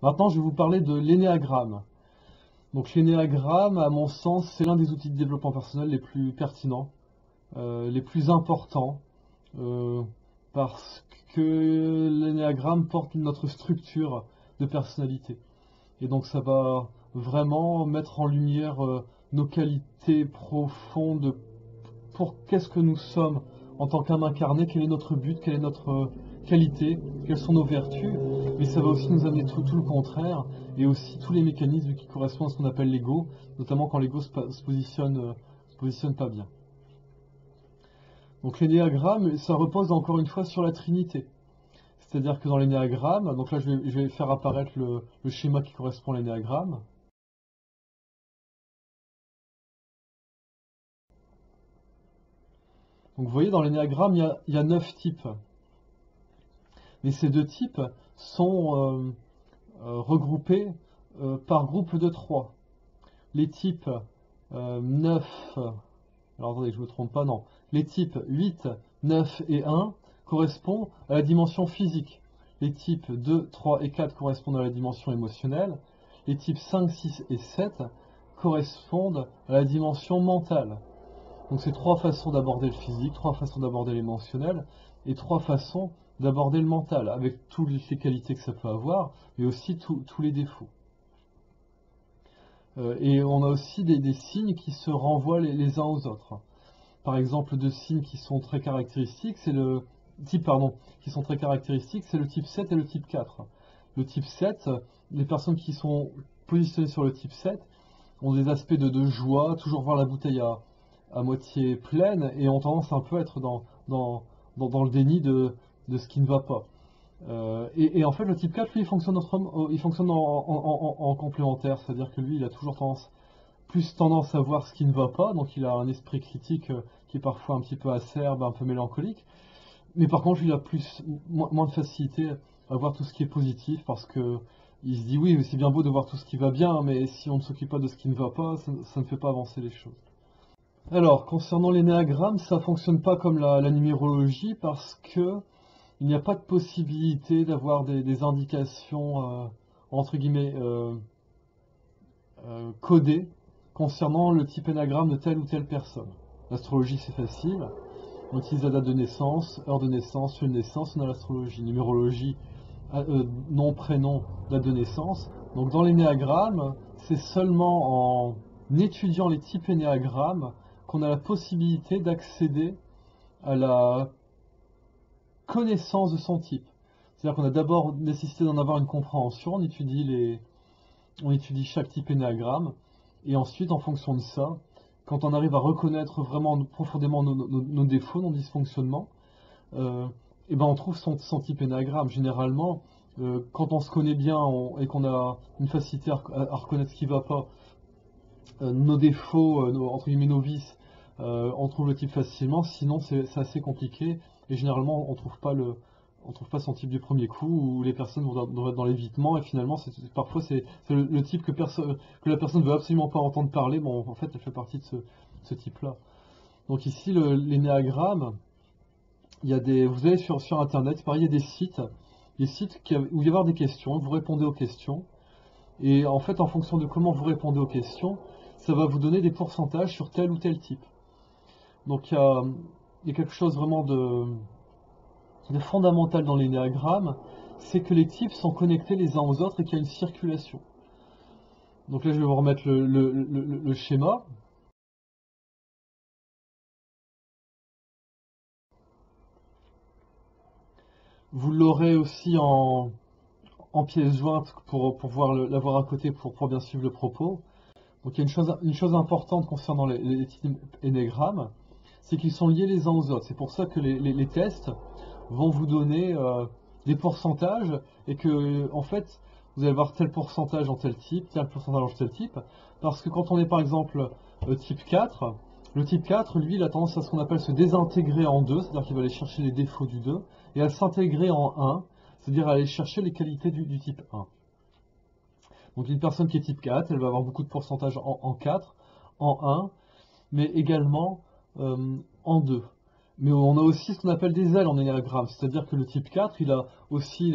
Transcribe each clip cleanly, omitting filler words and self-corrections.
Maintenant, je vais vous parler de l'énéagramme. Donc l'énéagramme, à mon sens, c'est l'un des outils de développement personnel les plus pertinents, les plus importants, euh, parce que l'énéagramme porte notre structure de personnalité. Et donc ça va vraiment mettre en lumière nos qualités profondes pour qu'est-ce que nous sommes en tant qu'âme incarnée, quel est notre but, quelle est notre qualité, quelles sont nos vertus, mais ça va aussi nous amener tout le contraire, et aussi tous les mécanismes qui correspondent à ce qu'on appelle l'ego, notamment quand l'ego se positionne pas bien. Donc l'énéagramme, ça repose encore une fois sur la Trinité. C'est-à-dire que dans l'énéagramme, donc là je vais faire apparaître le schéma qui correspond à l'énéagramme. Donc vous voyez, dans l'énéagramme, il y a 9 types. Mais ces deux types sont regroupés par groupe de 3. Les types 9, alors attendez, je ne me trompe pas, non. Les types 8, 9 et 1 correspondent à la dimension physique. Les types 2, 3 et 4 correspondent à la dimension émotionnelle. Les types 5, 6 et 7 correspondent à la dimension mentale. Donc c'est trois façons d'aborder le physique, trois façons d'aborder l'émotionnel et trois façons d'aborder le mental, avec toutes les qualités que ça peut avoir, mais aussi tous les défauts. Et on a aussi des signes qui se renvoient les uns aux autres. Par exemple, deux signes qui sont très caractéristiques, c'est le type, pardon, qui sont très caractéristiques, c'est le type 7 et le type 4. Le type 7, les personnes qui sont positionnées sur le type 7 ont des aspects de joie, toujours voir la bouteille à moitié pleine, et ont tendance un peu à être dans le déni de ce qui ne va pas. Et en fait, le type 4, lui, il fonctionne en complémentaire, c'est-à-dire que lui, il a toujours plus tendance à voir ce qui ne va pas, donc il a un esprit critique qui est parfois un petit peu acerbe, un peu mélancolique, mais par contre, il a moins de facilité à voir tout ce qui est positif, parce que il se dit oui, c'est bien beau de voir tout ce qui va bien, mais si on ne s'occupe pas de ce qui ne va pas, ça ne fait pas avancer les choses. Alors, concernant l'énéagramme, ça fonctionne pas comme la numérologie, parce que il n'y a pas de possibilité d'avoir des indications entre guillemets codées concernant le type énagramme de telle ou telle personne. L'astrologie, c'est facile. On utilise la date de naissance, heure de naissance, lieu de naissance. On a l'astrologie. Numérologie, nom, prénom, date de naissance. Donc dans l'énéagramme, c'est seulement en étudiant les types énéagrammes qu'on a la possibilité d'accéder à la connaissance de son type. C'est-à-dire qu'on a d'abord nécessité d'en avoir une compréhension, on étudie chaque type énéagramme, et ensuite, en fonction de ça, quand on arrive à reconnaître vraiment profondément nos défauts, nos dysfonctionnements, et ben on trouve son type énéagramme. Généralement, quand on se connaît bien et qu'on a une facilité à reconnaître ce qui ne va pas, nos défauts, entre guillemets nos vices, on trouve le type facilement. Sinon, c'est assez compliqué, et généralement, on trouve pas son type du premier coup, ou les personnes vont être dans l'évitement, et finalement, parfois, c'est le type que la personne ne veut absolument pas entendre parler. Bon, en fait, elle fait partie de ce type-là. Donc ici, l'énéagramme, vous allez sur Internet, pareil, il y a des sites où il y avoir des questions, vous répondez aux questions, et en fait, en fonction de comment vous répondez aux questions, ça va vous donner des pourcentages sur tel ou tel type. Donc il y a quelque chose vraiment de fondamental dans l'énéagramme, c'est que les types sont connectés les uns aux autres et qu'il y a une circulation. Donc là, je vais vous remettre le schéma. Vous l'aurez aussi en pièce jointe pour pouvoir l'avoir à côté pour bien suivre le propos. Donc il y a une chose importante concernant les types énégrammes, c'est qu'ils sont liés les uns aux autres. C'est pour ça que les tests vont vous donner des pourcentages, et que en fait vous allez avoir tel pourcentage en tel type, tel pourcentage en tel type, parce que quand on est par exemple type 4, le type 4, lui, il a tendance à ce qu'on appelle se désintégrer en deux, c'est-à-dire qu'il va aller chercher les défauts du 2, et à s'intégrer en 1, c'est-à-dire aller chercher les qualités du type 1. Donc une personne qui est type 4, elle va avoir beaucoup de pourcentage en 4, en 1, mais également en 2. Mais on a aussi ce qu'on appelle des ailes en énéagramme, c'est-à-dire que le type 4, il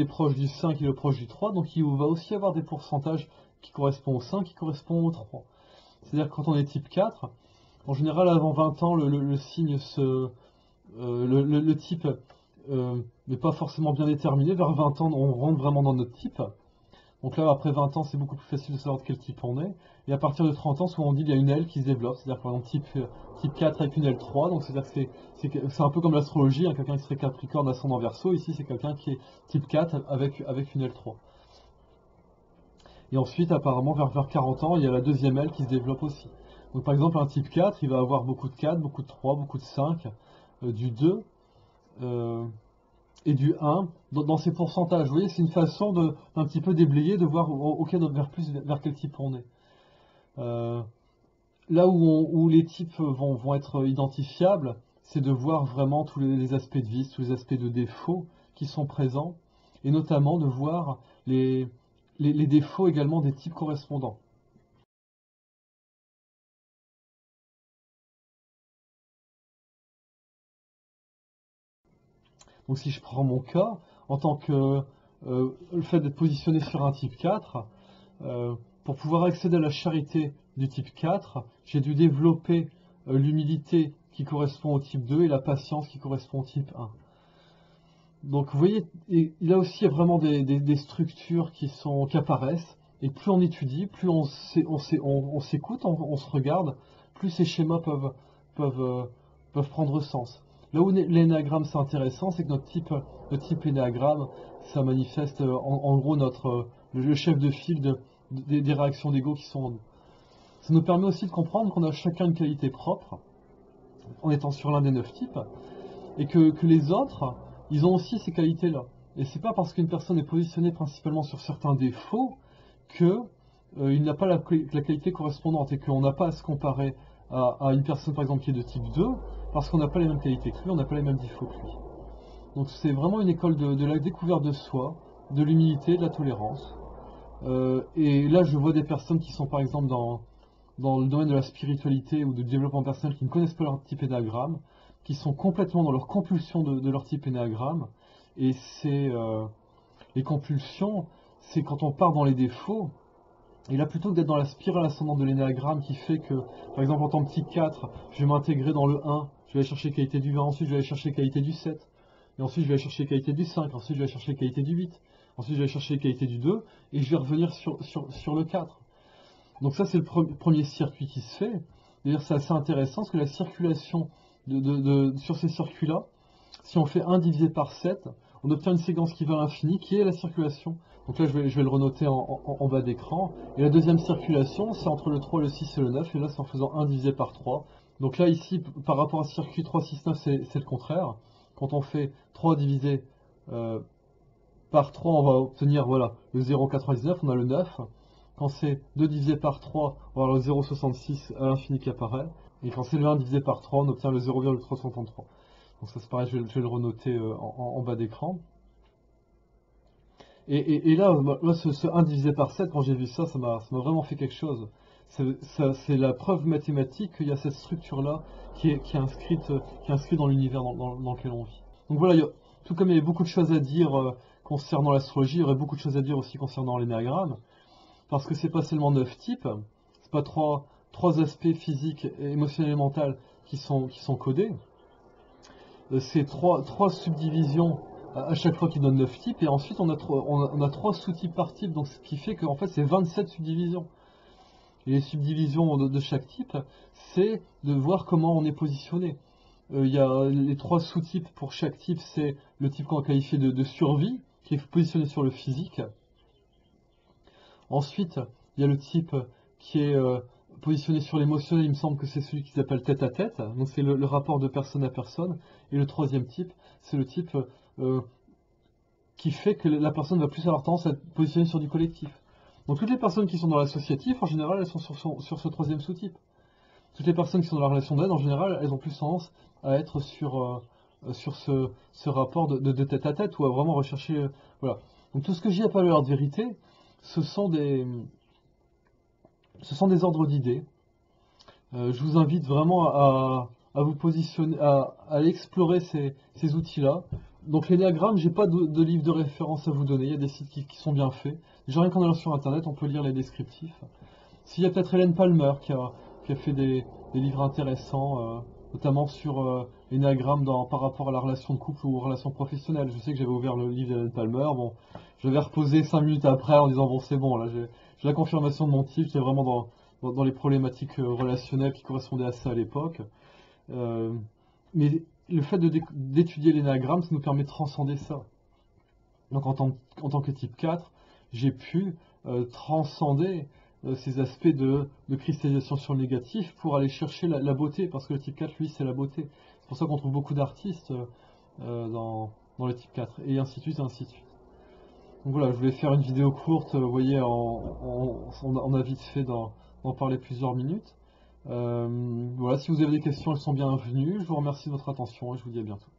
est proche du 5, il est proche du 3, donc il va aussi avoir des pourcentages qui correspondent au 5, qui correspondent au 3. C'est-à-dire que quand on est type 4, en général avant 20 ans, le signe le type n'est pas forcément bien déterminé. Vers 20 ans, on rentre vraiment dans notre type. Donc là, après 20 ans, c'est beaucoup plus facile de savoir de quel type on est. Et à partir de 30 ans, souvent on dit qu'il y a une aile qui se développe. C'est-à-dire par exemple type 4 avec une aile 3. Donc c'est-à-dire que c'est un peu comme l'astrologie. Hein, quelqu'un qui serait Capricorne ascendant Verseau. Ici, c'est quelqu'un qui est type 4 avec une aile 3. Et ensuite, apparemment, vers 40 ans, il y a la deuxième aile qui se développe aussi. Donc par exemple, un type 4, il va avoir beaucoup de 4, beaucoup de 3, beaucoup de 5, du 2 et du 1 dans ces pourcentages. Vous voyez, c'est une façon d'un petit peu déblayer, de voir vers quel type on est. Là où les types vont être identifiables, c'est de voir vraiment tous les aspects de vice, tous les aspects de défauts qui sont présents, et notamment de voir les défauts également des types correspondants. Donc si je prends mon cas, en tant que le fait d'être positionné sur un type 4, pour pouvoir accéder à la charité du type 4, j'ai dû développer l'humilité qui correspond au type 2 et la patience qui correspond au type 1. Donc vous voyez, il a aussi vraiment des structures qui apparaissent, et plus on étudie, plus on s'écoute, on se regarde, plus ces schémas peuvent, euh, peuvent prendre sens. Là où l'énéagramme c'est intéressant, c'est que notre type énéagramme, ça manifeste en gros le chef de file des réactions d'ego qui sont en nous. Ça nous permet aussi de comprendre qu'on a chacun une qualité propre, en étant sur l'un des 9 types, et que les autres, ils ont aussi ces qualités-là. Et c'est pas parce qu'une personne est positionnée principalement sur certains défauts que il n'a pas la qualité correspondante et qu'on n'a pas à se comparer à une personne par exemple qui est de type 2 parce qu'on n'a pas les mêmes qualités que lui, on n'a pas les mêmes défauts que lui. Donc c'est vraiment une école de la découverte de soi, de l'humilité, de la tolérance. Et là je vois des personnes qui sont par exemple dans le domaine de la spiritualité ou du développement personnel qui ne connaissent pas leur type énéagramme, qui sont complètement dans leur compulsion de leur type énéagramme. Et les compulsions, c'est quand on part dans les défauts. Et là, plutôt que d'être dans la spirale ascendante de l'énéagramme qui fait que, par exemple, en tant que type 4, je vais m'intégrer dans le 1, je vais aller chercher qualité du 20, ensuite je vais aller chercher qualité du 7, et ensuite je vais aller chercher qualité du 5, ensuite je vais aller chercher qualité du 8, ensuite je vais aller chercher qualité du 2, et je vais revenir sur le 4. Donc ça, c'est le premier circuit qui se fait. D'ailleurs, c'est assez intéressant parce que la circulation sur ces circuits-là, si on fait 1 divisé par 7, on obtient une séquence qui va à l'infini, qui est la circulation. Donc là, je vais le renoter en bas d'écran. Et la deuxième circulation, c'est entre le 3, le 6 et le 9. Et là, c'est en faisant 1 divisé par 3. Donc là, ici, par rapport à ce circuit 3, 6, 9, c'est le contraire. Quand on fait 3 divisé par 3, on va obtenir voilà, le 0,99, on a le 9. Quand c'est 2 divisé par 3, on va avoir le 0,66 à l'infini qui apparaît. Et quand c'est le 1 divisé par 3, on obtient le 0,333. Donc ça c'est pareil, je vais le renoter en bas d'écran. Et là, ce 1 divisé par 7, quand j'ai vu ça, ça m'a vraiment fait quelque chose. C'est la preuve mathématique qu'il y a cette structure-là qui est inscrite dans l'univers dans lequel on vit. Donc voilà, tout comme il y a beaucoup de choses à dire concernant l'astrologie, il y aurait beaucoup de choses à dire aussi concernant l'énéagramme, parce que c'est pas seulement 9 types, c'est pas trois aspects physiques, émotionnels et mentaux qui sont codés, c'est trois subdivisions à chaque fois qui donnent 9 types, et ensuite on a 3 sous-types par type, donc ce qui fait qu'en fait c'est 27 subdivisions. Et les subdivisions de chaque type, c'est de voir comment on est positionné. Il y a les 3 sous-types pour chaque type, c'est le type qu'on va qualifier de survie, qui est positionné sur le physique. Ensuite, il y a le type qui est positionné sur l'émotionnel, il me semble que c'est celui qui s'appelle tête à tête, donc c'est le rapport de personne à personne. Et le troisième type, c'est le type qui fait que la personne va plus avoir tendance à être positionnée sur du collectif. Donc toutes les personnes qui sont dans l'associatif, en général, elles sont sur ce troisième sous-type. Toutes les personnes qui sont dans la relation d'aide, en général, elles ont plus tendance à être sur ce rapport de tête à tête, ou à vraiment rechercher... voilà. Donc tout ce que j'ai à parler de vérité, ce sont des ordres d'idées. Je vous invite vraiment à vous positionner, à aller explorer ces outils-là. Donc l'énéagramme, j'ai pas de livre de référence à vous donner, il y a des sites qui sont bien faits. Déjà rien qu'en allant sur internet, on peut lire les descriptifs. S'il y a peut-être Hélène Palmer qui a fait des livres intéressants, notamment sur l'énéagramme par rapport à la relation de couple ou aux relations professionnelles. Je sais que j'avais ouvert le livre d'Hélène Palmer, bon, je l'avais reposé 5 minutes après en disant bon c'est bon, là j'ai la confirmation de mon type, j'étais vraiment dans les problématiques relationnelles qui correspondaient à ça à l'époque. Euh, mais le fait d'étudier l'énéagramme, ça nous permet de transcender ça. Donc en tant que type 4, j'ai pu transcender ces aspects de cristallisation sur le négatif pour aller chercher la beauté, parce que le type 4, lui, c'est la beauté. C'est pour ça qu'on trouve beaucoup d'artistes dans le type 4, et ainsi de suite, et ainsi de suite. Donc voilà, je voulais faire une vidéo courte, vous voyez, on a vite fait d'en parler plusieurs minutes. Voilà, si vous avez des questions, elles sont bienvenues. Je vous remercie de votre attention et je vous dis à bientôt.